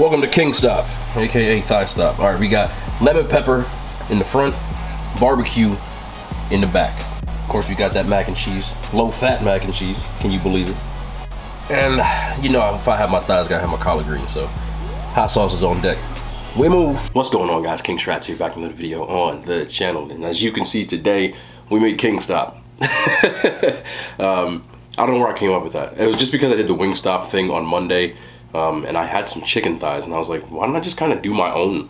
Welcome to KingStop, aka Thigh Stop. All right, we got lemon pepper in the front, barbecue in the back. Of course, we got that mac and cheese, low-fat mac and cheese. Can you believe it? And you know, if I have my thighs, I gotta have my collard greens. So hot sauce is on deck. We move. What's going on, guys? King Strats here, back with another video on the channel. And as you can see today, we made KingStop. I don't know where I came up with that. It was just because I did the Wingstop thing on Monday, and I had some chicken thighs, and I was like, why don't I just kind of do my own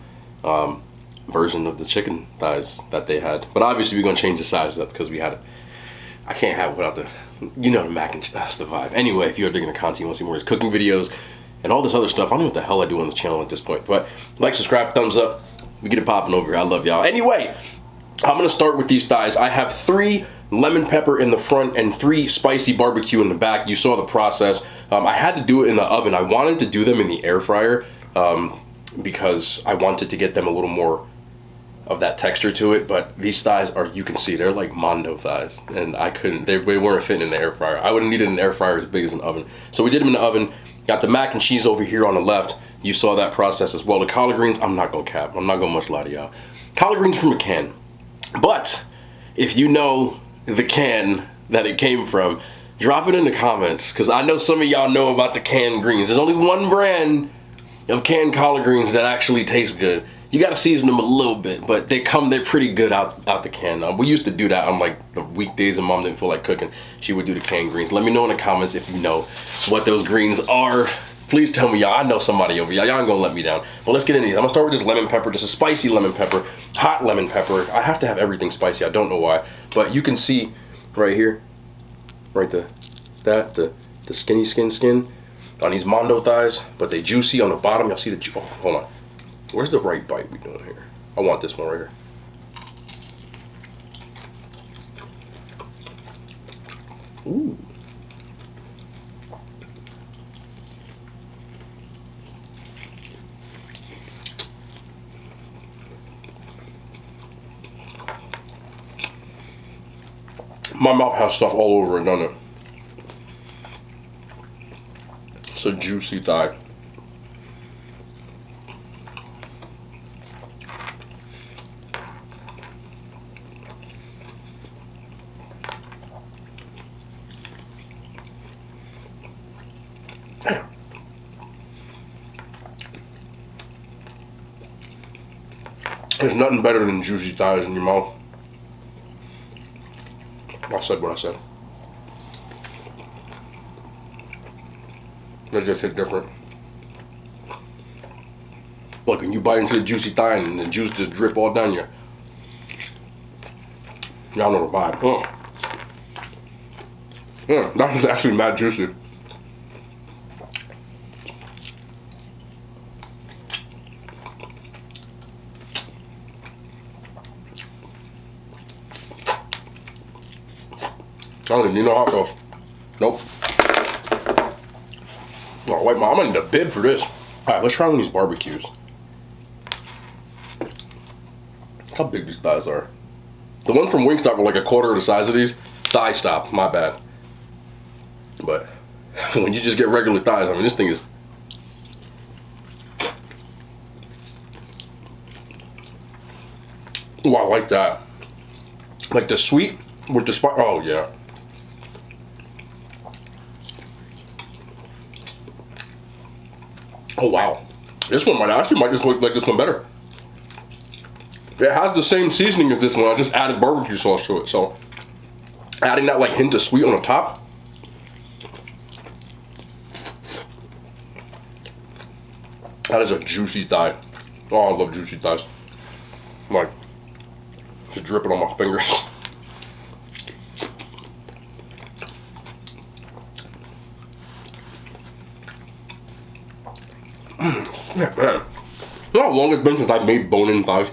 version of the chicken thighs that they had? But obviously, we're gonna change the size up because we had it. I can't have it without the, you know, the mac and cheese. That's the vibe. Anyway, if you're digging the content, you want to see more of his cooking videos and all this other stuff, I don't know what the hell I do on the channel at this point. But like, subscribe, thumbs up. We get it popping over here. I love y'all. Anyway, I'm gonna start with these thighs. I have 3 lemon pepper in the front and 3 spicy barbecue in the back. You saw the process. I had to do it in the oven. I wanted to do them in the air fryer because I wanted to get them a little more of that texture to it. But these thighs are, you can see, they're like Mondo thighs, and I couldn't. They weren't fitting in the air fryer. I would have needed an air fryer as big as an oven. So we did them in the oven. Got the mac and cheese over here on the left. You saw that process as well. The collard greens, I'm not gonna cap. I'm not gonna much lie to y'all. Collard greens from a can. But if you know the can that it came from, drop it in the comments, because I know some of y'all know about the canned greens. There's only one brand of canned collard greens that actually taste good. You gotta season them a little bit, but they're pretty good out the can. We used to do that on like the weekdays and Mom didn't feel like cooking. She would do the canned greens. Let me know in the comments if you know what those greens are. Please tell me, y'all. I know somebody over y'all. Y'all ain't gonna let me down. But let's get into these. I'm gonna start with this lemon pepper. This is spicy lemon pepper, hot lemon pepper. I have to have everything spicy. I don't know why, but you can see right here, right the skinny skin on these Mondo thighs, but they juicy on the bottom. Y'all see the oh, hold on. Where's the right bite we doing here? I want this one right here. Ooh. My mouth has stuff all over it, doesn't it? It's a juicy thigh. There's nothing better than juicy thighs in your mouth. I said what I said. They just hit different. Look, when you bite into the juicy thigh and the juice just drip all down you. Y'all know the vibe. Yeah, that was actually mad juicy. I don't even need no hot sauce. Nope. Oh, wait, I'm gonna need a bib for this. All right, let's try one of these barbecues. Look how big these thighs are. The ones from Wingstop were like a quarter of the size of these. Thigh Stop, my bad. But when you just get regular thighs, I mean, this thing is. Oh, I like that. Like the sweet with the spice. Oh, yeah. Oh wow, this one might just look like this one better. It has the same seasoning as this one. I just added barbecue sauce to it, so adding that like hint of sweet on the top. That is a juicy thigh. Oh, I love juicy thighs. Like, just dripping on my fingers. Yeah, man. You know how long it's been since I made bone-in thighs?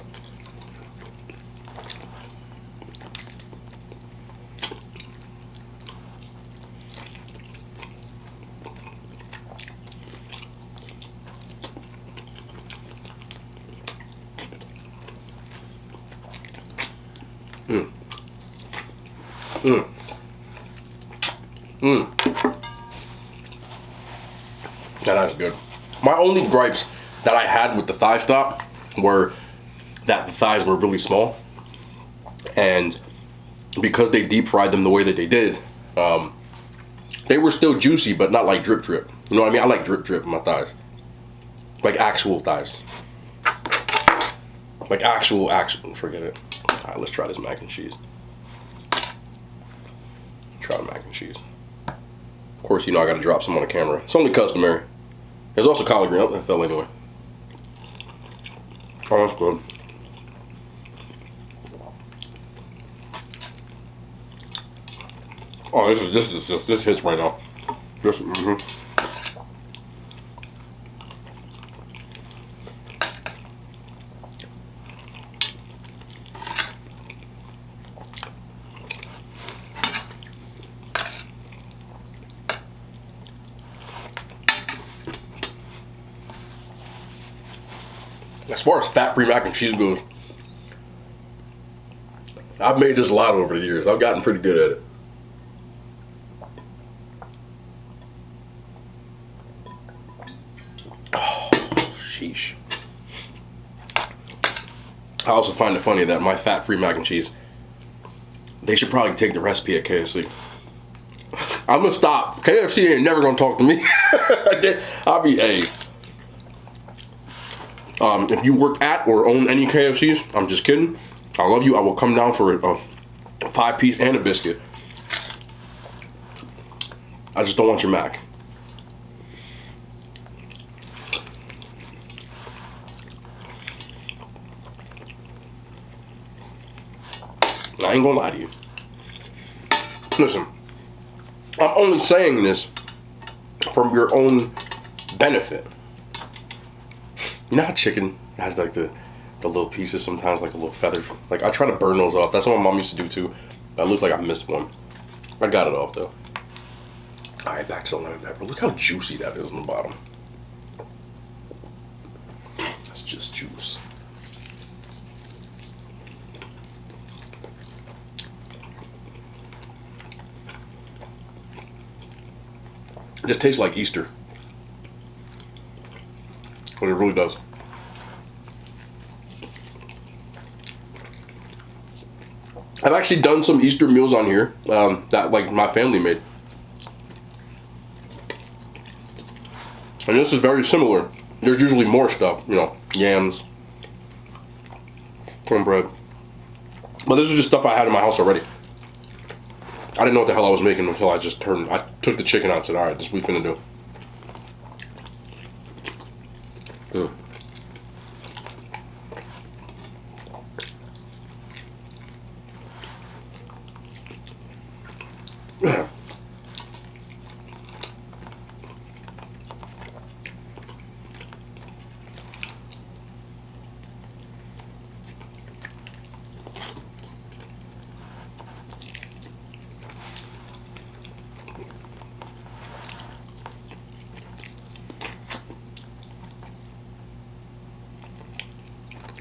Yeah, that's good. My only gripes that I had with the thigh stop were that the thighs were really small, and because they deep fried them the way that they did, they were still juicy, but not like drip drip. You know what I mean? I like drip drip in my thighs, like actual thighs, like actual. Forget it. All right, let's try this mac and cheese. Try the mac and cheese. Of course, you know I got to drop some on the camera. It's only customary. There's also collard green. Oh, that fell anyway. Oh, that's good. Oh, this hits right now. This, As far as fat-free mac and cheese goes, I've made this a lot over the years. I've gotten pretty good at it. Oh, sheesh. I also find it funny that my fat-free mac and cheese, they should probably take the recipe at KFC. I'm gonna stop. KFC ain't never gonna talk to me. I'll be a. If you work at or own any KFCs, I'm just kidding. I love you. I will come down for a 5-piece and a biscuit. I just don't want your mac. I ain't gonna lie to you. Listen, I'm only saying this from your own benefit. You know how chicken has like the little pieces sometimes, like a little feather? Like I try to burn those off. That's what my mom used to do too. That looks like I missed one. I got it off though. All right, back to the lemon pepper. Look how juicy that is on the bottom. That's just juice. It just tastes like Easter. But it really does. I've actually done some Easter meals on here that like my family made. And this is very similar. There's usually more stuff, you know, yams, cornbread. But this is just stuff I had in my house already. I didn't know what the hell I was making until I took the chicken out and said, all right, this we finna do.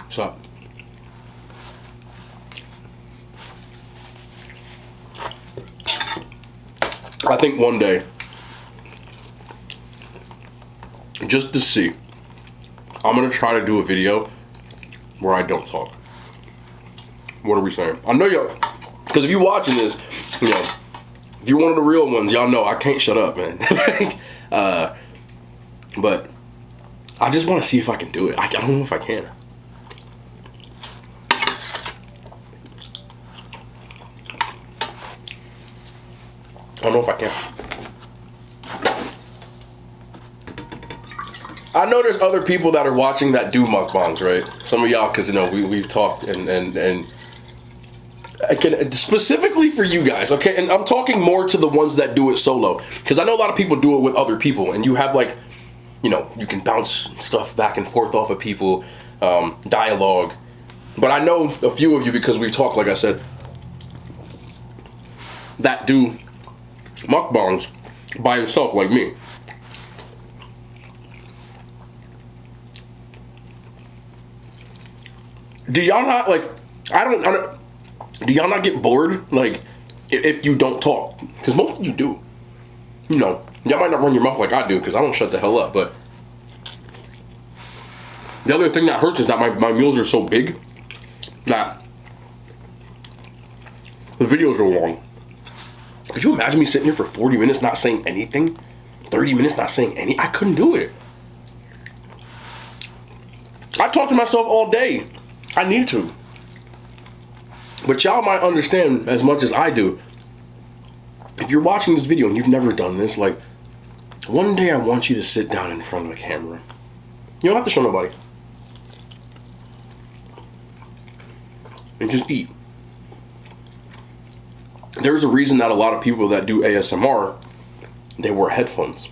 What's up? I think one day, just to see, I'm gonna try to do a video where I don't talk. What are we saying? I know y'all, because if you're watching this, you know, if you're one of the real ones, y'all know I can't shut up, man. But I just want to see if I can do it. I don't know if I can. I don't know if I can. I know there's other people that are watching that do mukbangs, right? Some of y'all, because you know we've talked and I can specifically for you guys, okay? And I'm talking more to the ones that do it solo, because I know a lot of people do it with other people, and you have like, you know, you can bounce stuff back and forth off of people, dialogue. But I know a few of you because we've talked, like I said, that do mukbangs by yourself, like me. Do y'all not like? I don't. Do y'all not get bored like if you don't talk? Because most of you do. You know, y'all might not run your mouth like I do because I don't shut the hell up. But The other thing that hurts is that my meals are so big that the videos are long. Could you imagine me sitting here for 40 minutes not saying anything? 30 minutes not saying I couldn't do it. I talk to myself all day. I need to. But y'all might understand as much as I do. If you're watching this video and you've never done this, like, one day I want you to sit down in front of a camera. You don't have to show nobody. And just eat. There's a reason that a lot of people that do ASMR, they wear headphones.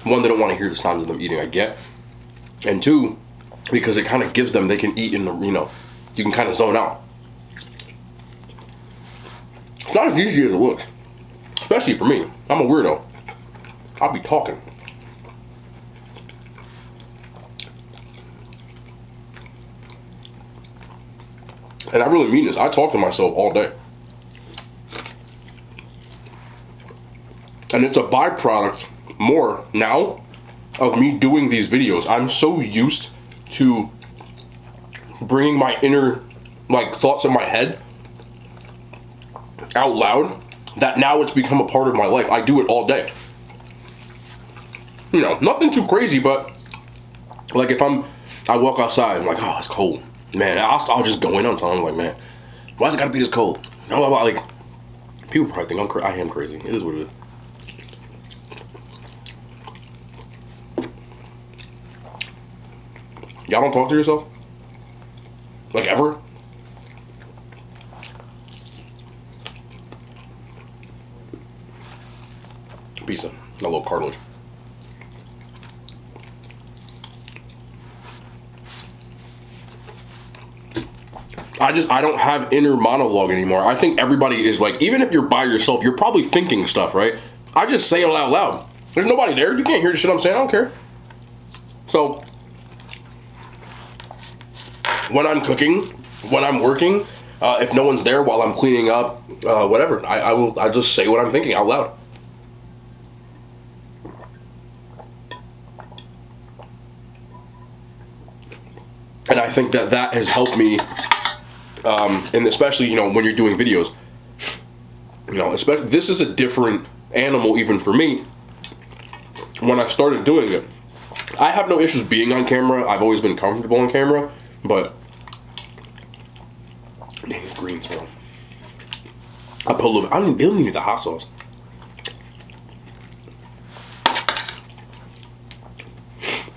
One, they don't want to hear the sounds of them eating, I get. And two, because it kind of gives them, they can eat in the, you can kind of zone out. It's not as easy as it looks. Especially for me. I'm a weirdo. I'll be talking. And I really mean this. I talk to myself all day. And it's a byproduct more now of me doing these videos. I'm so used to bringing my inner thoughts in my head out loud that now it's become a part of my life. I do it all day. Nothing too crazy, but like if I walk outside, I'm like, oh, it's cold. Man, I'll just go in on something. I'm like, man, why's it gotta be this cold? Like, people probably think I am crazy. It is what it is. Y'all don't talk to yourself? Like, ever? Piece of a little cartilage. I don't have inner monologue anymore. I think everybody is like, even if you're by yourself, you're probably thinking stuff, right? I just say it out loud. There's nobody there. You can't hear the shit I'm saying. I don't care. So, when I'm cooking, when I'm working, if no one's there while I'm cleaning up, whatever, I just say what I'm thinking out loud. And I think that has helped me, and especially, when you're doing videos, especially, this is a different animal even for me. When I started doing it, I have no issues being on camera. I've always been comfortable on camera, but dang, these greens, man. I put a little. They don't need the hot sauce.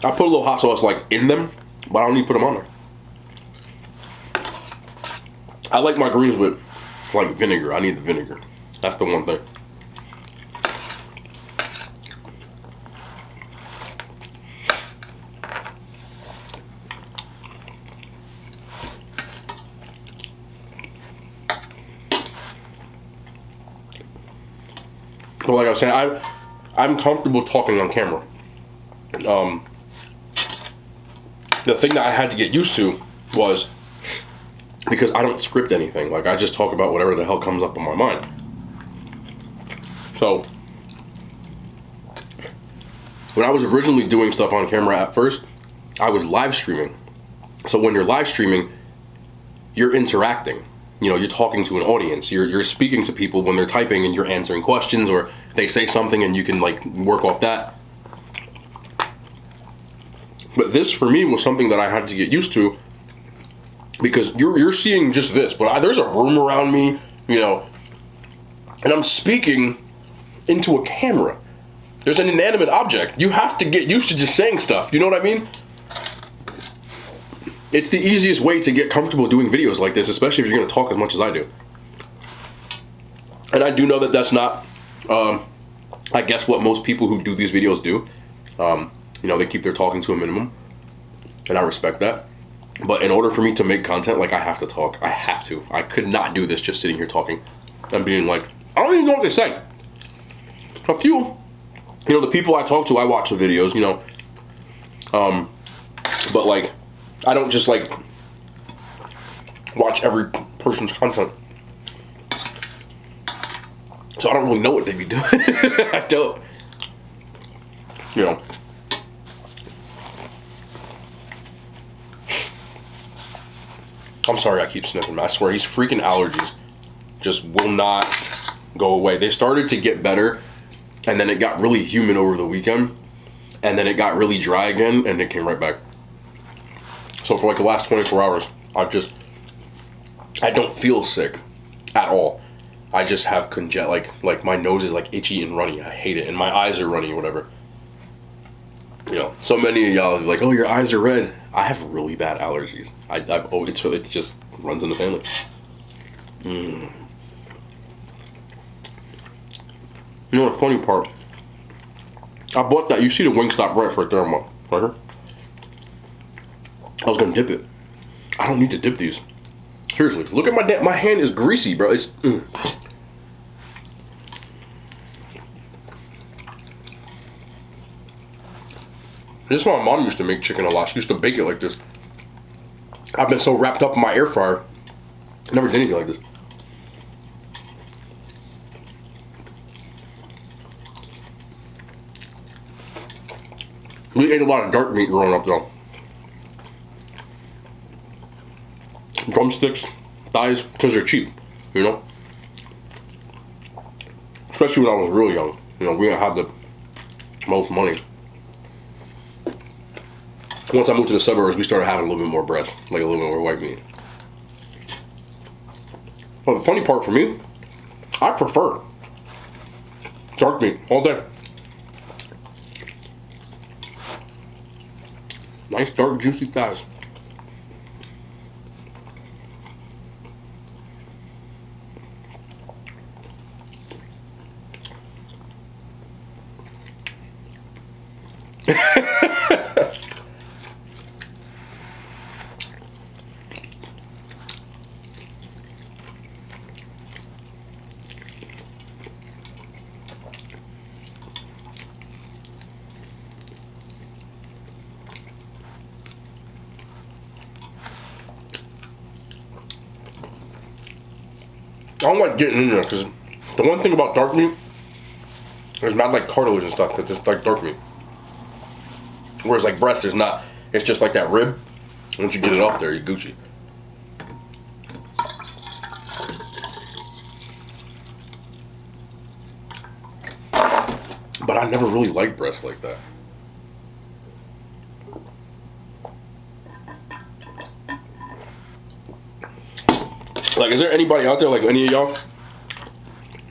I put a little hot sauce in them, but I don't need to put them on there. I like my greens with vinegar. I need the vinegar. That's the one thing. But like I was saying, I'm comfortable talking on camera. The thing that I had to get used to was, because I don't script anything. I just talk about whatever the hell comes up in my mind. So, when I was originally doing stuff on camera at first, I was live streaming. So when you're live streaming, you're interacting. You're talking to an audience. You're speaking to people when they're typing and you're answering questions, or they say something and you can work off that. But this for me was something that I had to get used to, because you're seeing just this, but there's a room around me, and I'm speaking into a camera. There's an inanimate object. You have to get used to just saying stuff. You know what I mean? It's the easiest way to get comfortable doing videos like this, especially if you're going to talk as much as I do. And I do know that that's not, I guess, what most people who do these videos do. They keep their talking to a minimum, and I respect that. But in order for me to make content, I have to talk. I have to. I could not do this just sitting here talking and being I don't even know what they say. A few, the people I talk to, I watch the videos, but I don't just watch every person's content. So I don't really know what they'd be doing. I don't. I'm sorry I keep sniffing, man. I swear, these freaking allergies just will not go away. They started to get better, and then it got really humid over the weekend, and then it got really dry again, and it came right back. So for like the last 24 hours, I don't feel sick at all. I just have like my nose is like itchy and runny. I hate it, and my eyes are runny or whatever. You know, so many of y'all are like, oh, your eyes are red. I have really bad allergies. It just runs in the family. You know the funny part? I bought that. You see the Wingstop bread right there, right here? I was gonna dip it. I don't need to dip these. Seriously, look at my hand is greasy, bro. It's. This is why my mom used to make chicken a lot. She used to bake it like this. I've been so wrapped up in my air fryer. I never did anything like this. We ate a lot of dark meat growing up, though. Drumsticks, thighs, because they're cheap, you know? Especially when I was real young. You know, we didn't have the most money. Once I moved to the suburbs, we started having a little bit more breast, like a little bit more white meat. Well, the funny part for me, I prefer dark meat all day. Nice, dark, juicy thighs. I don't like getting in there because the one thing about dark meat, there's not like cartilage and stuff because it's like dark meat. Whereas like breast, there's not. It's just like that rib. Once you get it off there, you're Gucci. But I never really liked breast like that. Like, is there anybody out there, like any of y'all,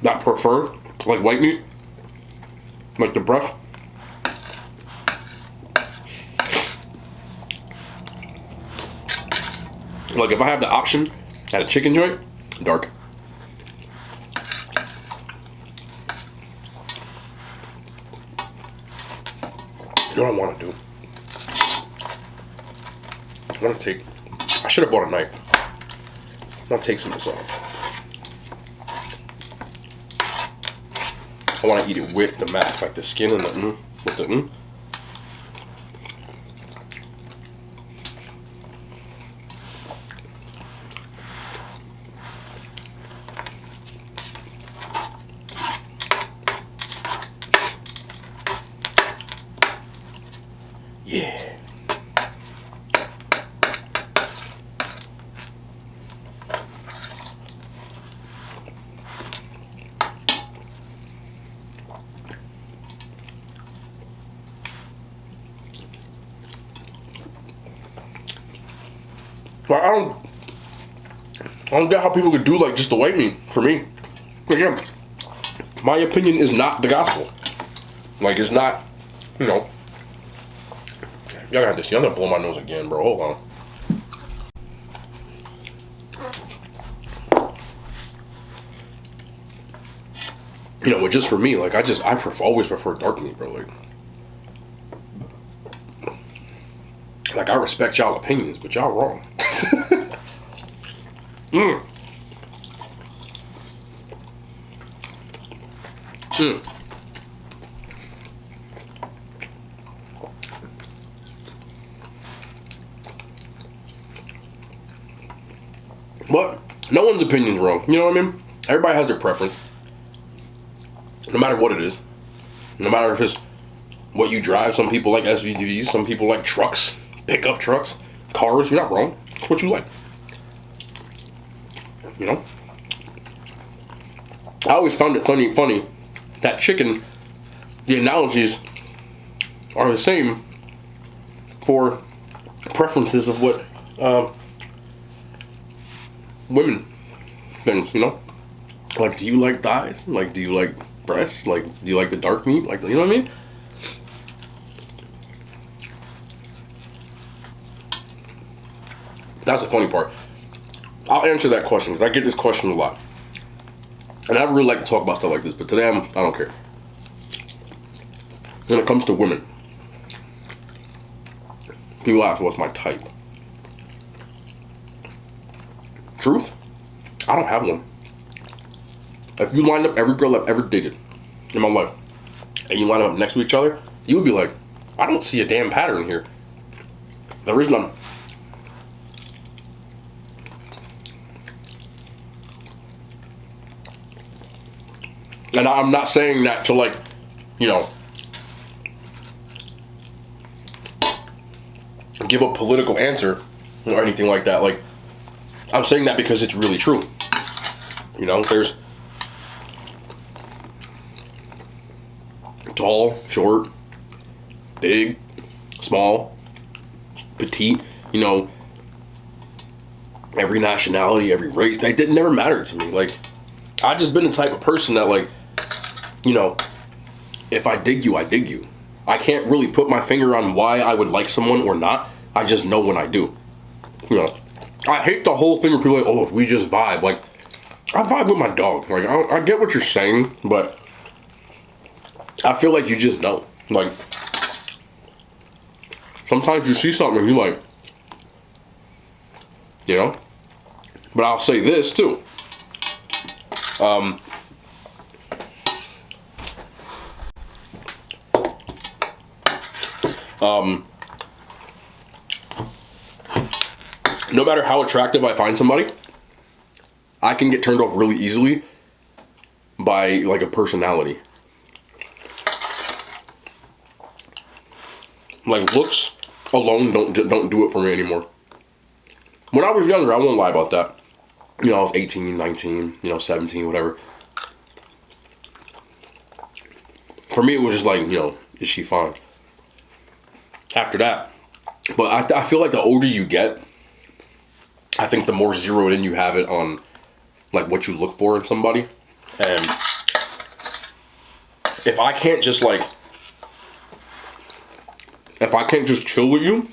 that prefer, like, white meat? Like the breast? Like, if I have the option at a chicken joint, dark. You know what I want to do? I should have bought a knife. I want to take some of this off. I want to eat it with the mask, like the skin and the with the Yeah. Like, I don't get how people could do like just the white meat for me. Again, my opinion is not the gospel. Like, it's not, you know. Y'all got this. Y'all gonna blow my nose again, bro. Hold on. You know, but just for me, like, always prefer dark meat, bro. Like I respect y'all opinions, but y'all wrong. But no one's opinion's wrong. You know what I mean? Everybody has their preference. No matter what it is. No matter if it's what you drive. Some people like SUVs. Some people like trucks. Pickup trucks. Cars. You're not wrong. It's what you like. You know? I always found it funny that chicken, the analogies are the same for preferences of what women things, you know? Like, do you like thighs? Like, do you like breasts? Like, do you like the dark meat? Like, you know what I mean? That's the funny part. I'll answer that question because I get this question a lot. And I really like to talk about stuff like this, but today I don't care. When it comes to women, people ask what's my type. Truth? I don't have one. If you lined up every girl I've ever dated in my life, and you line them up next to each other, you would be like, I don't see a damn pattern here. There is none. And I'm not saying that to, like, you know, give a political answer or anything like that. Like, I'm saying that because it's really true. You know, there's tall, short, big, small, petite, you know, every nationality, every race. That didn't never matter to me. Like, I just been the type of person that, like, you know, if I dig you, I dig you. I can't really put my finger on why I would like someone or not. I just know when I do. You know, I hate the whole thing where people are like, oh, if we just vibe. Like, I vibe with my dog. Like, I get what you're saying, but I feel like you just know. Like, sometimes you see something and you're like, you know? But I'll say this, too. No matter how attractive I find somebody, I can get turned off really easily by, like, a personality. Like, looks alone don't do it for me anymore. When I was younger, I won't lie about that. You know, I was 18, 19, you know, 17, whatever. For me, it was just like, you know, is she fine? After that. But I feel like the older you get, I think the more zeroed in you have it on, like, what you look for in somebody. And if I can't just, like, if I can't just chill with you,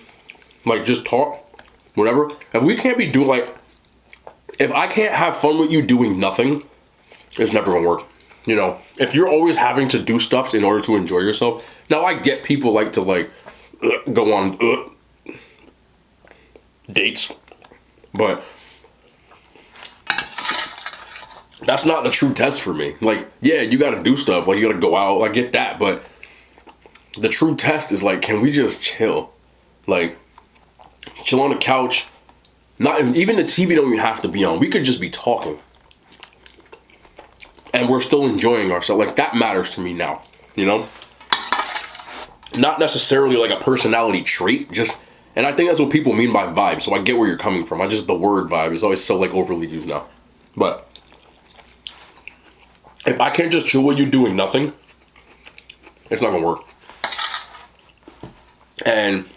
like, just talk, whatever. If we can't be doing, like, if I can't have fun with you doing nothing, it's never gonna work. You know, if you're always having to do stuff in order to enjoy yourself. Now, I get people like to, like, go on dates, but that's not the true test for me. Like, yeah, you gotta do stuff, like, you gotta go out, I get that, but the true test is, like, can we just chill? Like, chill on the couch. Not even the TV don't even have to be on. We could just be talking, and we're still enjoying ourselves. Like, that matters to me now, you know? Not necessarily like a personality trait, just, and I think that's what people mean by vibe, so I get where you're coming from. The word vibe is always so, like, overly used now. But if I can't just chill with you doing nothing, it's not gonna work. And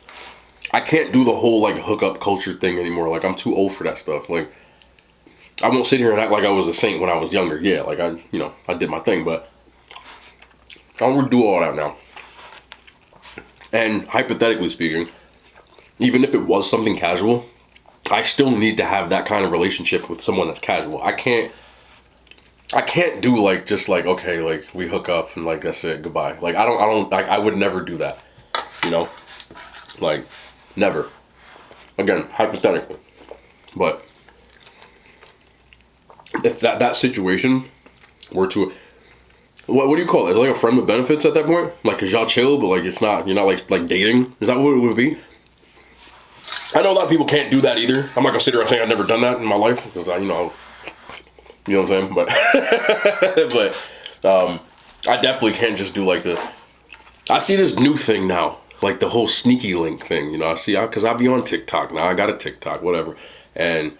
I can't do the whole, like, hookup culture thing anymore. Like, I'm too old for that stuff. Like, I won't sit here and act like I was a saint when I was younger. Yeah, like, I did my thing, but I don't really do all that now. And hypothetically speaking, even if it was something casual, I still need to have that kind of relationship with someone that's casual. I can't do, like, just, like, okay, like, we hook up and, like, that's it, goodbye. Like, I would never do that, you know? Like, never. Again, hypothetically. But if that situation were to, what do you call it? Is it like a friend with benefits at that point? Like, cause y'all chill, but, like, it's not, you're not, like dating? Is that what it would be? I know a lot of people can't do that either. I'm not gonna sit here and say I've never done that in my life, because you know what I'm saying? But, I definitely can't just do, like, I see this new thing now, like the whole sneaky link thing, you know, because I be on TikTok now. I got a TikTok, whatever. And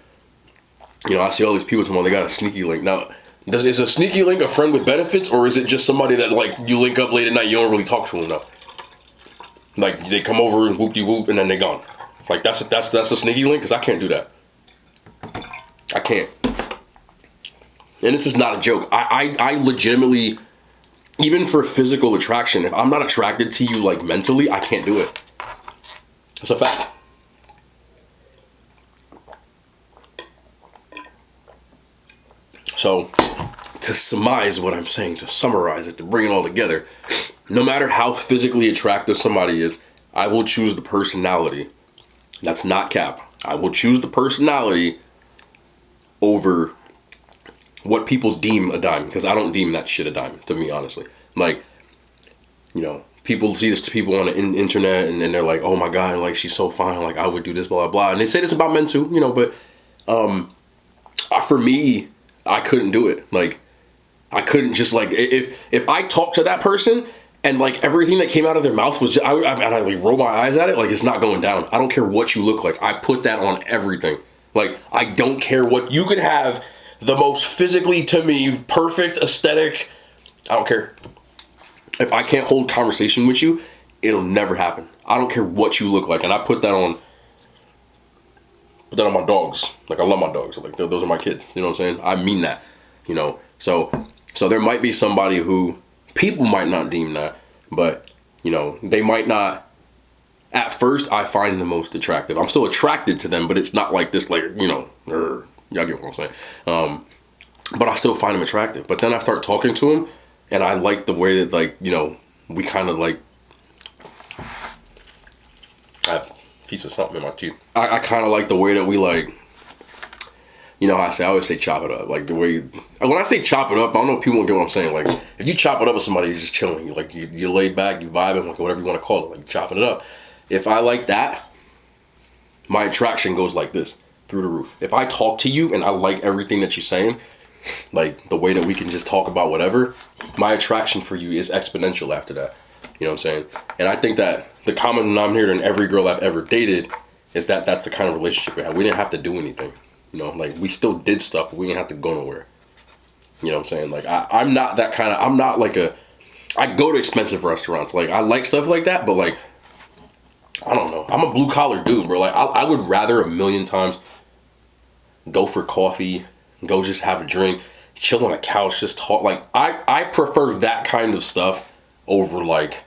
I see all these people tomorrow, they got a sneaky link. Now, is a sneaky link a friend with benefits, or is it just somebody that, like, you link up late at night, you don't really talk to them though? Like, they come over and whoop-de-whoop, and then they gone. Like, that's a sneaky link? Because I can't do that. I can't. And this is not a joke. I legitimately, even for physical attraction, if I'm not attracted to you, like, mentally, I can't do it. It's a fact. So, to surmise what I'm saying, to summarize it, to bring it all together, no matter how physically attractive somebody is, I will choose the personality. That's not cap. I will choose the personality over what people deem a dime, because I don't deem that shit a dime, to me, honestly. Like, people see this to people on the internet, and they're like, oh my God, like, she's so fine, like, I would do this, blah, blah, blah. And they say this about men too, but for me, I couldn't do it. Like, I couldn't just, like, if I talked to that person and, like, everything that came out of their mouth was just, I like roll my eyes at it, like, it's not going down. I don't care what you look like. I put that on everything. Like, I don't care what you could have, the most physically, to me, perfect aesthetic. I don't care. If I can't hold conversation with you, it'll never happen. I don't care what you look like. And I put that on my dogs. Like, I love my dogs. Like, those are my kids. You know what I'm saying? I mean that. So there might be somebody who people might not deem that, but, they might not. At first, I find the most attractive. I'm still attracted to them, but it's not like this, like, y'all get what I'm saying. But I still find them attractive. But then I start talking to them, and I like the way that, like, we kind of, like, I have a piece of something in my teeth. I kind of like the way that we, like, I always say chop it up. Like, the way, when I say chop it up, I don't know if people don't get what I'm saying. Like, if you chop it up with somebody, you're just chilling. You lay back, you vibing, like, whatever you want to call it, like, chopping it up. If I like that, my attraction goes like this, through the roof. If I talk to you and I like everything that you're saying, like the way that we can just talk about whatever, my attraction for you is exponential after that. You know what I'm saying? And I think that the common denominator in every girl I've ever dated is that that's the kind of relationship we had. We didn't have to do anything. Like, we still did stuff, but we didn't have to go nowhere. You know what I'm saying? Like, I'm not that kind of, I'm not like I go to expensive restaurants. Like, I like stuff like that, but, like, I don't know. I'm a blue collar dude, bro. Like, I would rather a million times go for coffee, go just have a drink, chill on a couch, just talk. Like, I prefer that kind of stuff over, like,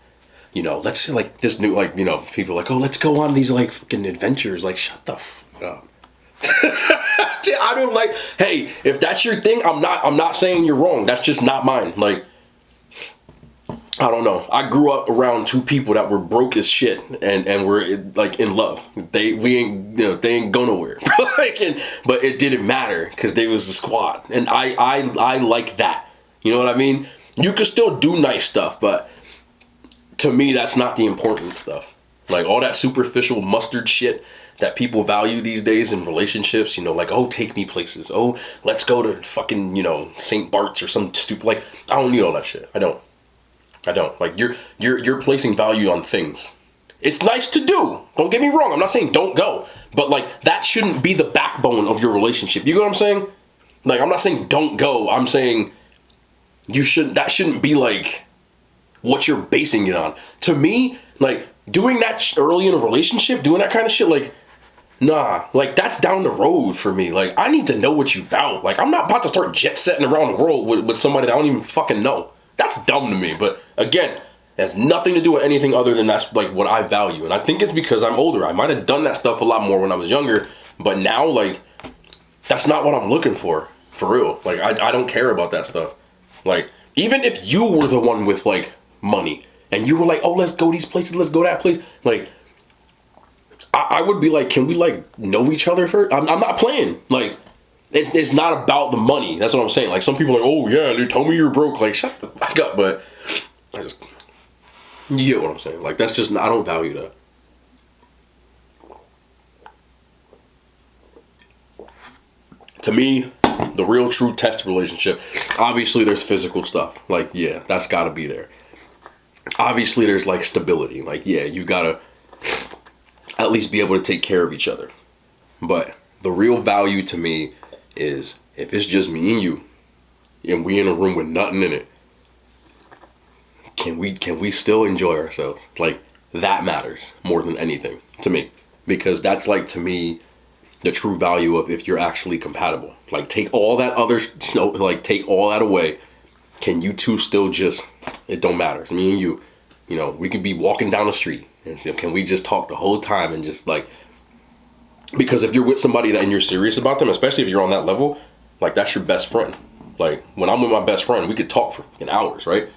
let's say, like, this new, like, people are like, oh, let's go on these, like, fucking adventures. Like, shut the fuck up. I don't like, hey, if that's your thing, I'm not saying you're wrong. That's just not mine. Like, I don't know. I grew up around two people that were broke as shit and were, like, in love. They ain't go nowhere. But it didn't matter because they was the squad. And I like that. You know what I mean? You can still do nice stuff, but to me, that's not the important stuff. Like, all that superficial mustard shit that people value these days in relationships, like, oh, take me places. Oh, let's go to fucking, St. Bart's or some stupid, like, I don't need all that shit. I don't. Like, you're placing value on things. It's nice to do. Don't get me wrong. I'm not saying don't go. But, like, that shouldn't be the backbone of your relationship. You know what I'm saying? Like, I'm not saying don't go. I'm saying that shouldn't be, like, what you're basing it on. To me, like, doing that early in a relationship, doing that kind of shit, like, nah. Like, that's down the road for me. Like, I need to know what you about. Like, I'm not about to start jet setting around the world with somebody that I don't even fucking know. That's dumb to me, but again, it has nothing to do with anything other than that's, like, what I value. And I think it's because I'm older. I might have done that stuff a lot more when I was younger, but now, like, that's not what I'm looking for real. Like, I don't care about that stuff. Like, even if you were the one with, like, money, and you were like, oh, let's go these places, let's go that place, like, I would be like, can we, like, know each other first? I'm not playing. Like, It's not about the money. That's what I'm saying. Like, some people are like, oh, yeah, dude, tell me you're broke. Like, shut the fuck up. But you get what I'm saying. Like, that's just, I don't value that. To me, the real true test relationship, obviously there's physical stuff. Like, yeah, that's got to be there. Obviously there's, like, stability. Like, yeah, you got to at least be able to take care of each other. But the real value to me is if it's just me and you, and we in a room with nothing in it, can we still enjoy ourselves? Like, that matters more than anything to me, because that's like, to me, the true value of if you're actually compatible. Like, take all that other, like, take all that away. Can you two still just, it don't matter. It's me and you. We could be walking down the street, and can we just talk the whole time and just, like, because if you're with somebody and you're serious about them, especially if you're on that level, like, that's your best friend. Like, when I'm with my best friend, we could talk for hours, right?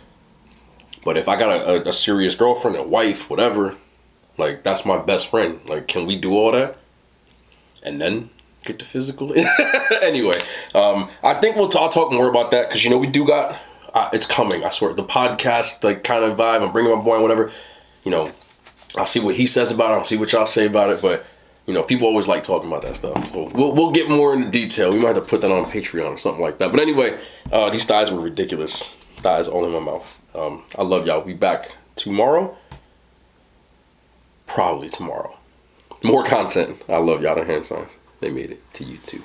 But if I got a serious girlfriend, a wife, whatever, like, that's my best friend. Like, can we do all that and then get the physical? Anyway, I think I'll talk more about that, because we do got, it's coming, I swear, the podcast, like, kind of vibe. I'm bringing my boy and whatever. I'll see what he says about it. I'll see what y'all say about it. But people always like talking about that stuff. We'll get more into detail. We might have to put that on Patreon or something like that. But anyway, these thighs were ridiculous. Thighs all in my mouth. I love y'all. We'll be back tomorrow. Probably tomorrow. More content. I love y'all. The hand signs. They made it to YouTube.